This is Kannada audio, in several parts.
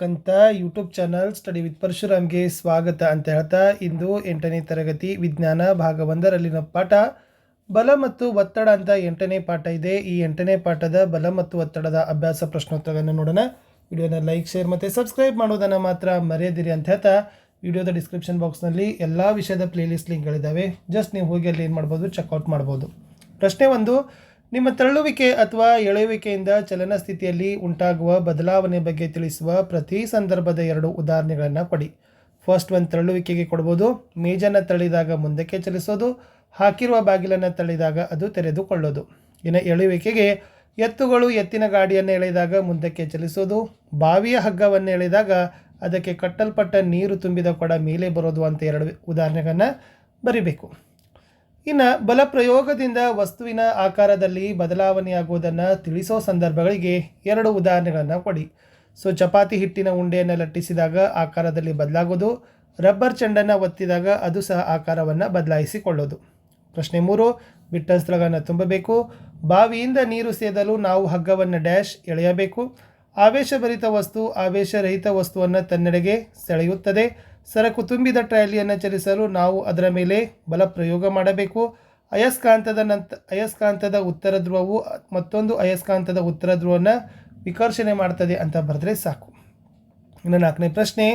ಕಂತ ಯೂಟ್ಯೂಬ್ ಚಾನಲ್ ಸ್ಟಡಿ ವಿತ್ ಪರಶುರಾಮ್ಗೆ ಸ್ವಾಗತ ಅಂತ ಹೇಳ್ತಾ ಇಂದು 8ನೇ ತರಗತಿ ವಿಜ್ಞಾನ ಭಾಗ 1ರಲ್ಲಿನ ಪಾಠ ಬಲ ಮತ್ತು ಒತ್ತಡ ಅಂತ 8ನೇ ಪಾಠ ಇದೆ. ಈ 8ನೇ ಪಾಠದ ಬಲ ಮತ್ತು ಒತ್ತಡದ ಅಭ್ಯಾಸ ಪ್ರಶ್ನೋತ್ತರಗಳನ್ನು ನೋಡೋಣ. ವಿಡಿಯೋನ ಲೈಕ್, ಶೇರ್ ಮತ್ತು ಸಬ್ಸ್ಕ್ರೈಬ್ ಮಾಡೋದನ್ನು ಮಾತ್ರ ಮರೆಯದಿರಿ ಅಂತ ಹೇಳ್ತಾ ವಿಡಿಯೋದ ಡಿಸ್ಕ್ರಿಪ್ಷನ್ ಬಾಕ್ಸ್ನಲ್ಲಿ ಎಲ್ಲ ವಿಷಯದ ಪ್ಲೇಲಿಸ್ಟ್ ಲಿಂಕ್ಗಳಿದ್ದಾವೆ. ಜಸ್ಟ್ ನೀವು ಹೋಗಿ ಅಲ್ಲಿ ಏನು ಮಾಡ್ಬೋದು, ಚೆಕ್ಔಟ್ ಮಾಡ್ಬೋದು. ಪ್ರಶ್ನೆ 1, ನಿಮ್ಮ ತಳ್ಳುವಿಕೆ ಅಥವಾ ಎಳೆಯುವಿಕೆಯಿಂದ ಚಲನ ಸ್ಥಿತಿಯಲ್ಲಿ ಉಂಟಾಗುವ ಬದಲಾವಣೆ ಬಗ್ಗೆ ತಿಳಿಸುವ ಪ್ರತಿ ಸಂದರ್ಭದ 2 ಉದಾಹರಣೆಗಳನ್ನು ಕೊಡಿ. ಫಸ್ಟ್ ಒನ್ ತಳ್ಳುವಿಕೆಗೆ ಕೊಡ್ಬೋದು. ಮೇಜನ್ನು ತಳ್ಳಿದಾಗ ಮುಂದಕ್ಕೆ ಚಲಿಸೋದು, ಹಾಕಿರುವ ಬಾಗಿಲನ್ನು ತಳ್ಳಿದಾಗ ಅದು ತೆರೆದುಕೊಳ್ಳೋದು. ಇನ್ನು ಎಳೆಯುವಿಕೆಗೆ ಎತ್ತುಗಳು ಎತ್ತಿನ ಗಾಡಿಯನ್ನು ಎಳೆದಾಗ ಮುಂದಕ್ಕೆ ಚಲಿಸೋದು, ಬಾವಿಯ ಹಗ್ಗವನ್ನು ಎಳೆದಾಗ ಅದಕ್ಕೆ ಕಟ್ಟಲ್ಪಟ್ಟ ನೀರು ತುಂಬಿದ ಕೊಡ ಮೇಲೆ ಬರೋದು ಅಂತ 2 ಉದಾಹರಣೆಗಳನ್ನು ಬರಿಬೇಕು. ಇನ್ನು ಬಲ ಪ್ರಯೋಗದಿಂದ ವಸ್ತುವಿನ ಆಕಾರದಲ್ಲಿ ಬದಲಾವಣೆಯಾಗುವುದನ್ನು ತಿಳಿಸೋ ಸಂದರ್ಭಗಳಿಗೆ 2 ಉದಾಹರಣೆಗಳನ್ನು ಕೊಡಿ. ಚಪಾತಿ ಹಿಟ್ಟಿನ ಉಂಡೆಯನ್ನು ಲಟ್ಟಿಸಿದಾಗ ಆಕಾರದಲ್ಲಿ ಬದಲಾಗೋದು, ರಬ್ಬರ್ ಚೆಂಡನ್ನು ಒತ್ತಿದಾಗ ಅದು ಸಹ ಆಕಾರವನ್ನು ಬದಲಾಯಿಸಿಕೊಳ್ಳೋದು. ಪ್ರಶ್ನೆ 3, ಬಿಟ್ಟ ಸ್ಥಳಗಳನ್ನು ತುಂಬಬೇಕು. ಬಾವಿಯಿಂದ ನೀರು ಸೇದಲು ನಾವು ಹಗ್ಗವನ್ನು ಡ್ಯಾಶ್ ಎಳೆಯಬೇಕು. ಆವೇಶಭರಿತ ವಸ್ತು ಆವೇಶರಹಿತ ವಸ್ತುವನ್ನು ತನ್ನೆಡೆಗೆ ಸೆಳೆಯುತ್ತದೆ. ಸರಕು ತುಂಬಿದ ಟ್ರಾಲಿಯನ್ನು ಚಲಿಸಲು ನಾವು ಅದರ ಮೇಲೆ ಬಲ ಪ್ರಯೋಗ ಮಾಡಬೇಕು. ಅಯಸ್ಕಾಂತದ ಉತ್ತರ ಧ್ರುವವು ಮತ್ತೊಂದು ಅಯಸ್ಕಾಂತದ ಉತ್ತರ ಧ್ರುವವನ್ನು ವಿಕರ್ಷಣೆ ಮಾಡ್ತದೆ ಅಂತ ಬರೆದ್ರೆ ಸಾಕು. ಇನ್ನು 4ನೇ ಪ್ರಶ್ನೆ,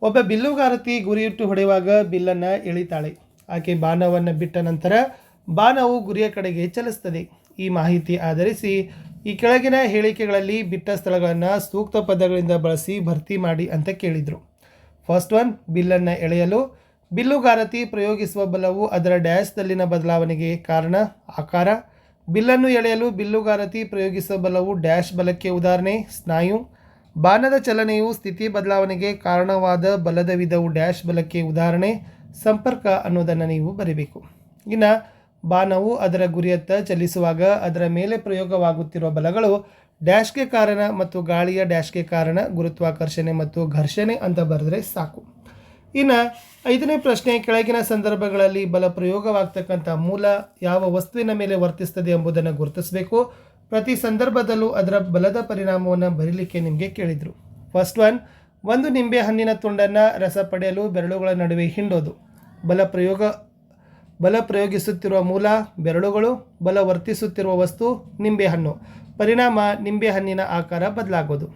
ಒಬ್ಬ ಬಿಲ್ಲುಗಾರತಿ ಗುರಿಯಿಟ್ಟು ಹೊಡೆಯುವಾಗ ಬಿಲ್ಲನ್ನು ಎಳಿತಾಳೆ. ಆಕೆ ಬಾಣವನ್ನು ಬಿಟ್ಟ ನಂತರ ಬಾಣವು ಗುರಿಯ ಕಡೆಗೆ ಚಲಿಸ್ತದೆ. ಈ ಮಾಹಿತಿ ಆಧರಿಸಿ ಈ ಕೆಳಗಿನ ಹೇಳಿಕೆಗಳಲ್ಲಿ ಬಿಟ್ಟ ಸ್ಥಳಗಳನ್ನು ಸೂಕ್ತ ಪದಗಳಿಂದ ಬಳಸಿ ಭರ್ತಿ ಮಾಡಿ ಅಂತ ಕೇಳಿದರು. ಫಸ್ಟ್ ಒನ್, ಬಿಲ್ಲನ್ನು ಎಳೆಯಲು ಬಿಲ್ಲುಗಾರತಿ ಪ್ರಯೋಗಿಸುವ ಬಲವು ಅದರ ಡ್ಯಾಶ್ದಲ್ಲಿನ ಬದಲಾವಣೆಗೆ ಕಾರಣ ಆಕಾರ. ಬಿಲ್ಲನ್ನು ಎಳೆಯಲು ಬಿಲ್ಲುಗಾರತಿ ಪ್ರಯೋಗಿಸುವ ಬಲವು ಡ್ಯಾಶ್ ಬಲಕ್ಕೆ ಉದಾಹರಣೆ ಸ್ನಾಯು. ಬಾಣದ ಚಲನೆಯು ಸ್ಥಿತಿ ಬದಲಾವಣೆಗೆ ಕಾರಣವಾದ ಬಲದ ವಿಧವು ಡ್ಯಾಶ್ ಬಲಕ್ಕೆ ಉದಾಹರಣೆ ಸಂಪರ್ಕ ಅನ್ನೋದನ್ನು ನೀವು ಬರೀಬೇಕು. ಇನ್ನು ಬಾಣವು ಅದರ ಗುರಿಯತ್ತ ಚಲಿಸುವಾಗ ಅದರ ಮೇಲೆ ಪ್ರಯೋಗವಾಗುತ್ತಿರುವ ಬಲಗಳು ಡ್ಯಾಶ್ಗೆ ಕಾರಣ ಮತ್ತು ಗಾಳಿಯ ಡ್ಯಾಶ್ಗೆ ಕಾರಣ ಗುರುತ್ವಾಕರ್ಷಣೆ ಮತ್ತು ಘರ್ಷಣೆ ಅಂತ ಬರೆದ್ರೆ ಸಾಕು. ಇನ್ನು 5ನೇ ಪ್ರಶ್ನೆ, ಕೆಳಗಿನ ಸಂದರ್ಭಗಳಲ್ಲಿ ಬಲ ಪ್ರಯೋಗವಾಗ್ತಕ್ಕಂಥ ಮೂಲ ಯಾವ ವಸ್ತುವಿನ ಮೇಲೆ ವರ್ತಿಸ್ತದೆ ಎಂಬುದನ್ನು ಗುರುತಿಸಬೇಕು. ಪ್ರತಿ ಸಂದರ್ಭದಲ್ಲೂ ಅದರ ಬಲದ ಪರಿಣಾಮವನ್ನು ಬರೀಲಿಕ್ಕೆ ನಿಮಗೆ ಕೇಳಿದರು. ಫಸ್ಟ್ ಒನ್, ಒಂದು ನಿಂಬೆ ಹಣ್ಣಿನ ತುಂಡನ್ನು ರಸ ಪಡೆಯಲು ಬೆರಳುಗಳ ನಡುವೆ ಹಿಂಡೋದು. ಬಲ ಪ್ರಯೋಗಿಸುತ್ತಿರುವ ಮೂಲ ಬೆರಳುಗಳು, ಬಲ ವರ್ತಿಸುತ್ತಿರುವ ವಸ್ತು ನಿಂಬೆಹಣ್ಣು. ಪರಿಣಾಮ ನಿಂಬೆಹಣ್ಣಿನ ಆಕಾರ ಬದಲಾಗೋದು.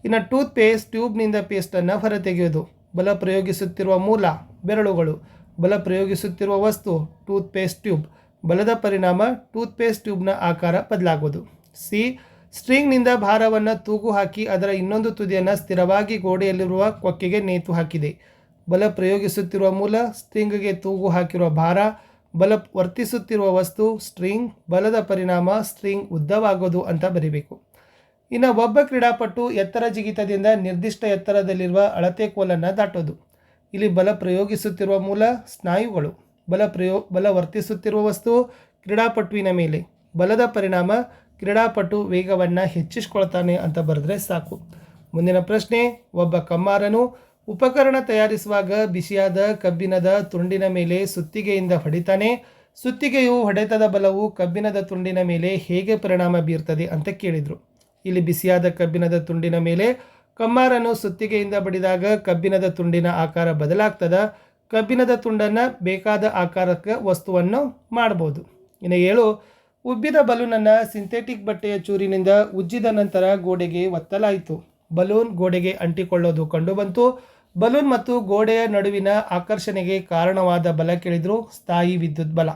ಇನ್ನು ಟೂತ್ ಪೇಸ್ಟ್, ಟ್ಯೂಬ್ನಿಂದ ಪೇಸ್ಟನ್ನು ಹೊರತೆಗೆಯೋದು. ಬಲ ಪ್ರಯೋಗಿಸುತ್ತಿರುವ ಮೂಲ ಬೆರಳುಗಳು, ಬಲ ಪ್ರಯೋಗಿಸುತ್ತಿರುವ ವಸ್ತು ಟೂತ್ ಪೇಸ್ಟ್ ಟ್ಯೂಬ್. ಬಲದ ಪರಿಣಾಮ ಟೂತ್ ಪೇಸ್ಟ್ ಟ್ಯೂಬ್ನ ಆಕಾರ ಬದಲಾಗೋದು. ಸಿ, ಸ್ಟ್ರಿಂಗ್ನಿಂದ ಭಾರವನ್ನು ತೂಗು ಹಾಕಿ ಅದರ ಇನ್ನೊಂದು ತುದಿಯನ್ನು ಸ್ಥಿರವಾಗಿ ಗೋಡೆಯಲ್ಲಿರುವ ಕೊಕ್ಕೆಗೆ ನೇತು ಹಾಕಿದೆ. ಬಲ ಪ್ರಯೋಗಿಸುತ್ತಿರುವ ಮೂಲ, ಸ್ಟ್ರಿಂಗ್ಗೆ ತೂಗು ಹಾಕಿರುವ ಭಾರ. ಬಲ ವರ್ತಿಸುತ್ತಿರುವ ವಸ್ತು ಸ್ಟ್ರಿಂಗ್. ಬಲದ ಪರಿಣಾಮ ಸ್ಟ್ರಿಂಗ್ ಉದ್ದವಾಗೋದು ಅಂತ ಬರೀಬೇಕು. ಇನ್ನು ಒಬ್ಬ ಕ್ರೀಡಾಪಟು ಎತ್ತರ ಜಿಗಿತದಿಂದ ನಿರ್ದಿಷ್ಟ ಎತ್ತರದಲ್ಲಿರುವ ಅಳತೆ ಕೋಲನ್ನು ದಾಟೋದು. ಇಲ್ಲಿ ಬಲ ಪ್ರಯೋಗಿಸುತ್ತಿರುವ ಮೂಲ ಸ್ನಾಯುಗಳು. ಬಲ ವರ್ತಿಸುತ್ತಿರುವ ವಸ್ತು ಕ್ರೀಡಾಪಟುವಿನ ಮೇಲೆ. ಬಲದ ಪರಿಣಾಮ ಕ್ರೀಡಾಪಟು ವೇಗವನ್ನು ಹೆಚ್ಚಿಸ್ಕೊಳ್ತಾನೆ ಅಂತ ಬರೆದ್ರೆ ಸಾಕು. ಮುಂದಿನ ಪ್ರಶ್ನೆ, ಒಬ್ಬ ಕಮ್ಮಾರನು ಉಪಕರಣ ತಯಾರಿಸುವಾಗ ಬಿಸಿಯಾದ ಕಬ್ಬಿಣದ ತುಂಡಿನ ಮೇಲೆ ಸುತ್ತಿಗೆಯಿಂದ ಹೊಡಿತಾನೆ. ಸುತ್ತಿಗೆಯು ಹೊಡೆತದ ಬಲವು ಕಬ್ಬಿಣದ ತುಂಡಿನ ಮೇಲೆ ಹೇಗೆ ಪರಿಣಾಮ ಬೀರ್ತದೆ ಅಂತ ಕೇಳಿದರು. ಇಲ್ಲಿ ಬಿಸಿಯಾದ ಕಬ್ಬಿಣದ ತುಂಡಿನ ಮೇಲೆ ಕಮ್ಮಾರನು ಸುತ್ತಿಗೆಯಿಂದ ಬಡಿದಾಗ ಕಬ್ಬಿಣದ ತುಂಡಿನ ಆಕಾರ ಬದಲಾಗ್ತದ. ಕಬ್ಬಿಣದ ತುಂಡನ್ನು ಬೇಕಾದ ಆಕಾರಕ್ಕೆ ವಸ್ತುವನ್ನು ಮಾಡ್ಬೋದು. ಇನ್ನು 7, ಉಬ್ಬಿದ ಬಲೂನನ್ನು ಸಿಂಥೆಟಿಕ್ ಬಟ್ಟೆಯ ಚೂರಿನಿಂದ ಉಜ್ಜಿದ ನಂತರ ಗೋಡೆಗೆ ಒತ್ತಲಾಯಿತು. ಬಲೂನ್ ಗೋಡೆಗೆ ಅಂಟಿಕೊಳ್ಳೋದು ಕಂಡುಬಂತು. ಬಲೂನ್ ಮತ್ತು ಗೋಡೆಯ ನಡುವಿನ ಆಕರ್ಷಣೆಗೆ ಕಾರಣವಾದ ಬಲ ಕೇಳಿದ್ರು, ಸ್ಥಾಯಿ ವಿದ್ಯುತ್ ಬಲ.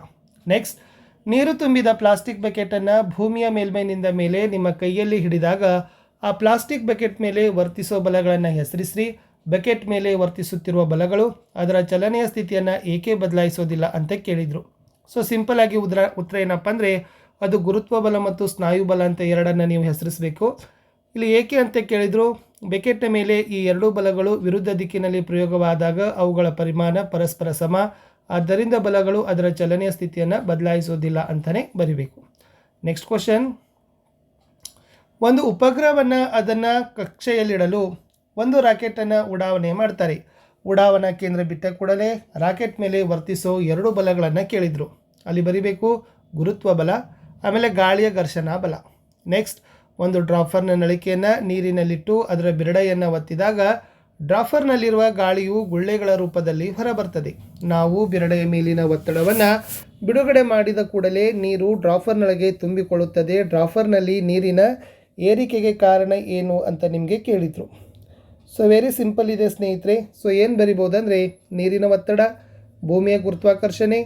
ನೆಕ್ಸ್ಟ್, ನೀರು ತುಂಬಿದ ಪ್ಲಾಸ್ಟಿಕ್ ಬಕೆಟನ್ನು ಭೂಮಿಯ ಮೇಲ್ಮೈನಿಂದ ಮೇಲೆ ನಿಮ್ಮ ಕೈಯಲ್ಲಿ ಹಿಡಿದಾಗ ಆ ಪ್ಲಾಸ್ಟಿಕ್ ಬಕೆಟ್ ಮೇಲೆ ವರ್ತಿಸೋ ಬಲಗಳನ್ನು ಹೆಸರಿಸ್ರಿ. ಬಕೆಟ್ ಮೇಲೆ ವರ್ತಿಸುತ್ತಿರುವ ಬಲಗಳು ಅದರ ಚಲನೆಯ ಸ್ಥಿತಿಯನ್ನು ಏಕೆ ಬದಲಾಯಿಸೋದಿಲ್ಲ ಅಂತ ಕೇಳಿದರು. ಸಿಂಪಲ್ ಆಗಿ ಉತ್ತರ ಏನಪ್ಪ ಅಂದರೆ ಅದು ಗುರುತ್ವ ಬಲ ಮತ್ತು ಸ್ನಾಯು ಬಲ ಅಂತ 2 ನೀವು ಹೆಸರಿಸಬೇಕು. ಇಲ್ಲಿ ಏಕೆ ಅಂತ ಕೇಳಿದರು, ಬೆಕೆಟ್ನ ಮೇಲೆ ಈ 2 ಬಲಗಳು ವಿರುದ್ಧ ದಿಕ್ಕಿನಲ್ಲಿ ಪ್ರಯೋಗವಾದಾಗ ಅವುಗಳ ಪರಿಮಾಣ ಪರಸ್ಪರ ಸಮ. ಆದ್ದರಿಂದ ಬಲಗಳು ಅದರ ಚಲನೆಯ ಸ್ಥಿತಿಯನ್ನು ಬದಲಾಯಿಸೋದಿಲ್ಲ ಅಂತಲೇ ಬರಿಬೇಕು. ನೆಕ್ಸ್ಟ್ ಕ್ವಶನ್, ಒಂದು ಉಪಗ್ರಹವನ್ನು ಅದನ್ನು ಕಕ್ಷೆಯಲ್ಲಿಡಲು ಒಂದು ರಾಕೆಟನ್ನು ಉಡಾವಣೆ ಮಾಡ್ತಾರೆ. ಉಡಾವಣಾ ಕೇಂದ್ರ ಬಿಟ್ಟ ಕೂಡಲೇ ರಾಕೆಟ್ ಮೇಲೆ ವರ್ತಿಸೋ 2 ಬಲಗಳನ್ನು ಕೇಳಿದರು. ಅಲ್ಲಿ ಬರಿಬೇಕು ಗುರುತ್ವ ಬಲ, ಆಮೇಲೆ ಗಾಳಿಯ ಘರ್ಷಣಾ ಬಲ. ನೆಕ್ಸ್ಟ್, ಒಂದು ಡ್ರಾಫರ್ನ ನಳಿಕೆಯನ್ನು ನೀರಿನಲ್ಲಿಟ್ಟು ಅದರ ಬಿರಡೆಯನ್ನು ಒತ್ತಿದಾಗ ಡ್ರಾಫರ್ನಲ್ಲಿರುವ ಗಾಳಿಯು ಗುಳ್ಳೆಗಳ ರೂಪದಲ್ಲಿ ಹೊರಬರ್ತದೆ. ನಾವು ಬಿರಡೆಯ ಮೇಲಿನ ಒತ್ತಡವನ್ನು ಬಿಡುಗಡೆ ಮಾಡಿದ ಕೂಡಲೇ ನೀರು ಡ್ರಾಫರ್ನೊಳಗೆ ತುಂಬಿಕೊಳ್ಳುತ್ತದೆ. ಡ್ರಾಫರ್ನಲ್ಲಿ ನೀರಿನ ಏರಿಕೆಗೆ ಕಾರಣ ಏನು ಅಂತ ನಿಮಗೆ ಕೇಳಿದರು. ಸೊ ವೆರಿ ಸಿಂಪಲ್ ಇದೆ ಸ್ನೇಹಿತರೆ. ಸೊ ಏನು ಬರಿಬೋದಂದರೆ ನೀರಿನ ಒತ್ತಡ, ಭೂಮಿಯ ಗುರುತ್ವಾಕರ್ಷಣೆ,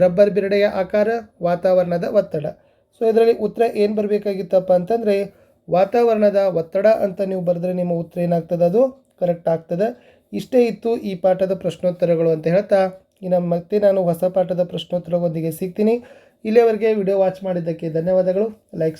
ರಬ್ಬರ್ ಬಿರಡೆಯ ಆಕಾರ, ವಾತಾವರಣದ ಒತ್ತಡ. ಸೊ ಇದರಲ್ಲಿ ಉತ್ತರ ಏನು ಬರಬೇಕಾಗಿತ್ತಪ್ಪ ಅಂತಂದರೆ ವಾತಾವರಣದ ಒತ್ತಡ ಅಂತ ನೀವು ಬರೆದ್ರೆ ನಿಮ್ಮ ಉತ್ತರ ಏನಾಗ್ತದೆ, ಅದು ಕರೆಕ್ಟ್ ಆಗ್ತದೆ. ಇಷ್ಟೇ ಇತ್ತು ಈ ಪಾಠದ ಪ್ರಶ್ನೋತ್ತರಗಳು ಅಂತ ಹೇಳ್ತಾ ಇನ್ನು ಮತ್ತೆ ನಾನು ಹೊಸ ಪಾಠದ ಪ್ರಶ್ನೋತ್ತರಗಳೊಂದಿಗೆ ಸಿಗ್ತೀನಿ. ಇಲ್ಲಿಯವರೆಗೆ ವಿಡಿಯೋ ವಾಚ್ ಮಾಡಿದ್ದಕ್ಕೆ ಧನ್ಯವಾದಗಳು. ಲೈಕ್